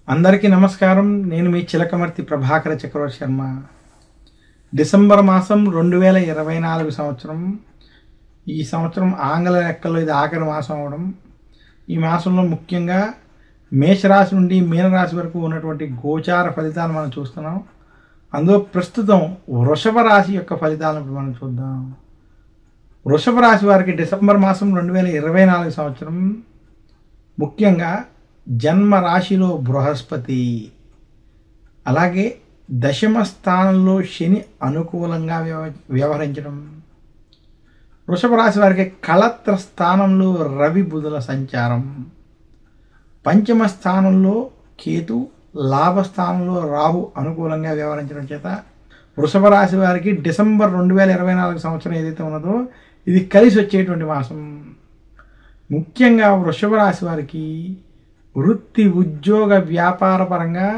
అందరికీ నమస్కారం. నేను మీ చిలకమర్తి ప్రభాకర చక్రవర్తి శర్మ. డిసెంబర్ మాసం 2024 సంవత్సరం. ఈ సంవత్సరం ఆంగ్ల లెక్కల్లో ఇది ఆఖరి మాసం అవడం. ఈ మాసంలో ముఖ్యంగా మేషరాశి నుండి మీనరాశి వరకు ఉన్నటువంటి గోచార ఫలితాలు మనం చూస్తున్నాం. అందులో ప్రస్తుతం వృషభ రాశి యొక్క ఫలితాలను మనం చూద్దాం. వృషభ రాశి వారికి డిసెంబర్ మాసం 2024 సంవత్సరం ముఖ్యంగా జన్మ రాశిలో బృహస్పతి, అలాగే దశమ స్థానంలో శని అనుకూలంగా వ్యవహరించడం, వృషభ రాశి వారికి కళత్ర స్థానంలో రవి బుధుల సంచారం, పంచమ స్థానంలో కేతు, లాభస్థానంలో రాహు అనుకూలంగా వ్యవహరించడం చేత వృషభ రాశి వారికి డిసెంబర్ 2024 సంవత్సరం ఏదైతే ఉన్నదో ఇది కలిసి వచ్చేటువంటి మాసం. ముఖ్యంగా వృషభ రాశి వారికి వృత్తి, ఉద్యోగ, వ్యాపార పరంగా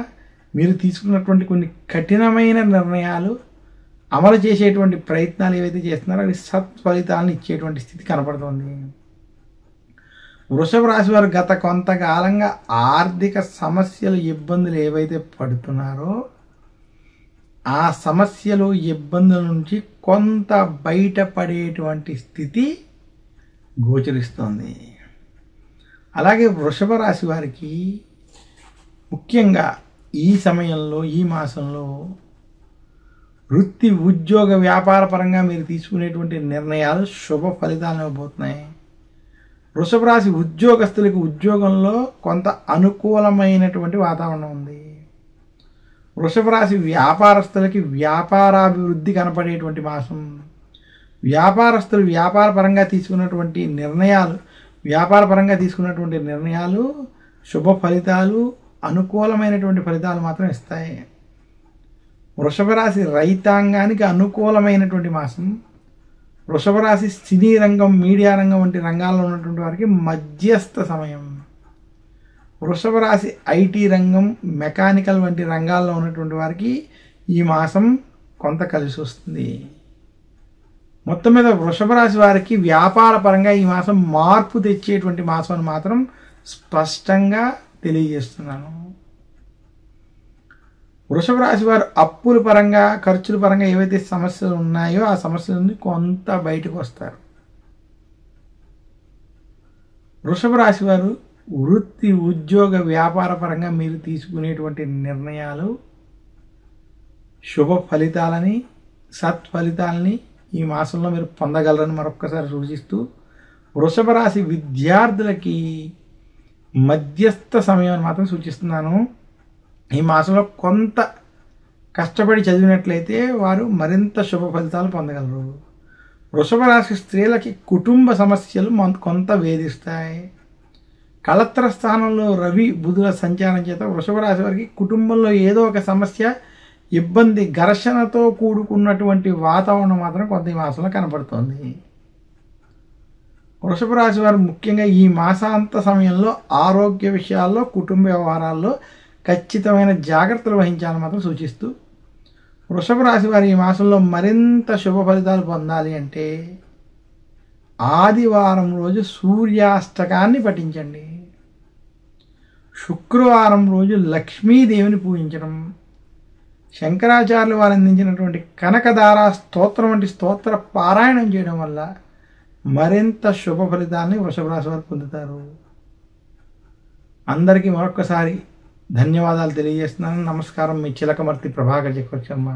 మీరు తీసుకున్నటువంటి కొన్ని కఠినమైన నిర్ణయాలు అమలు చేసేటువంటి ప్రయత్నాలు ఏవైతే చేస్తున్నారో అవి సత్ఫలితాలను ఇచ్చేటువంటి స్థితి కనపడుతుంది. వృషభ రాశి వారు గత కొంతకాలంగా ఆర్థిక సమస్యలు, ఇబ్బందులు ఏవైతే పడుతున్నారో ఆ సమస్యలు, ఇబ్బందుల నుంచి కొంత బయటపడేటువంటి స్థితి గోచరిస్తోంది. అలాగే వృషభ రాశి వారికి ముఖ్యంగా ఈ సమయంలో, ఈ మాసంలో వృత్తి, ఉద్యోగ, వ్యాపార పరంగా మీరు తీసుకునేటువంటి నిర్ణయాలు శుభ ఫలితాలను ఇవ్వబోతున్నాయి. వృషభ రాశి ఉద్యోగస్తులకు ఉద్యోగంలో కొంత అనుకూలమైనటువంటి వాతావరణం ఉంది. వృషభ రాశి వ్యాపారస్తులకి వ్యాపారాభివృద్ధి కనపడేటువంటి మాసం. వ్యాపారస్తులు వ్యాపార పరంగా తీసుకున్నటువంటి నిర్ణయాలు శుభ ఫలితాలు, అనుకూలమైనటువంటి ఫలితాలు మాత్రం ఇస్తాయి. వృషభ రాశి రైతాంగానికి అనుకూలమైనటువంటి మాసం. వృషభ రాశి సినీ రంగం, మీడియా రంగం వంటి రంగాల్లో ఉన్నటువంటి వారికి మధ్యస్థ సమయం. వృషభ రాశి ఐటీ రంగం, మెకానికల్ వంటి రంగాల్లో ఉన్నటువంటి వారికి ఈ మాసం కొంత కలిసి వస్తుంది. మొత్తం మీద వృషభ రాశి వారికి వ్యాపార పరంగా ఈ మాసం మార్పు తెచ్చేటువంటి మాసం అని మాత్రం స్పష్టంగా తెలియజేస్తున్నాను. వృషభ రాశి వారు అప్పుల పరంగా, ఖర్చుల పరంగా ఏవైతే సమస్యలు ఉన్నాయో ఆ సమస్యల నుండి కొంత బయటకు వస్తారు. వృషభ రాశి వారు వృత్తి, ఉద్యోగ, వ్యాపార పరంగా మీరు తీసుకునేటువంటి నిర్ణయాలు శుభ ఫలితాలని, సత్ఫలితాలని ఈ మాసంలో మీరు పొందగలరని మరొక్కసారి సూచిస్తూ, వృషభ రాశి విద్యార్థులకి మధ్యస్థ సమయం అని మాత్రం సూచిస్తున్నాను. ఈ మాసంలో కొంత కష్టపడి చదివినట్లయితే వారు మరింత శుభ ఫలితాలు పొందగలరు. వృషభ రాశి స్త్రీలకి కుటుంబ సమస్యలు కొంత వేధిస్తాయి. కళత్ర స్థానంలో రవి బుధుల సంచారం చేత వృషభ రాశి వారికి కుటుంబంలో ఏదో ఒక సమస్య, ఇబ్బంది, ఘర్షణతో కూడుకున్నటువంటి వాతావరణం మాత్రం కొంత ఈ మాసంలో కనపడుతోంది. వృషభ రాశి వారు ముఖ్యంగా ఈ మాసాంత సమయంలో ఆరోగ్య విషయాల్లో, కుటుంబ వ్యవహారాల్లో ఖచ్చితమైన జాగ్రత్తలు వహించాలని మాత్రం సూచిస్తూ, వృషభ రాశి వారు ఈ మాసంలో మరింత శుభ ఫలితాలు పొందాలి అంటే ఆదివారం రోజు సూర్యాష్టకాన్ని పఠించండి. శుక్రవారం రోజు లక్ష్మీదేవిని పూజించడం, శంకరాచార్యులు వారు అందించినటువంటి కనకదార స్తోత్రం వంటి స్తోత్ర పారాయణం చేయడం వల్ల మరింత శుభ ఫలితాన్ని వృషభ రాశి వారు పొందుతారు. అందరికీ మరొక్కసారి ధన్యవాదాలు తెలియజేస్తున్నాను. నమస్కారం. మీ చిలకమర్తి ప్రభాకర్ చక్రవర్తి శర్మ.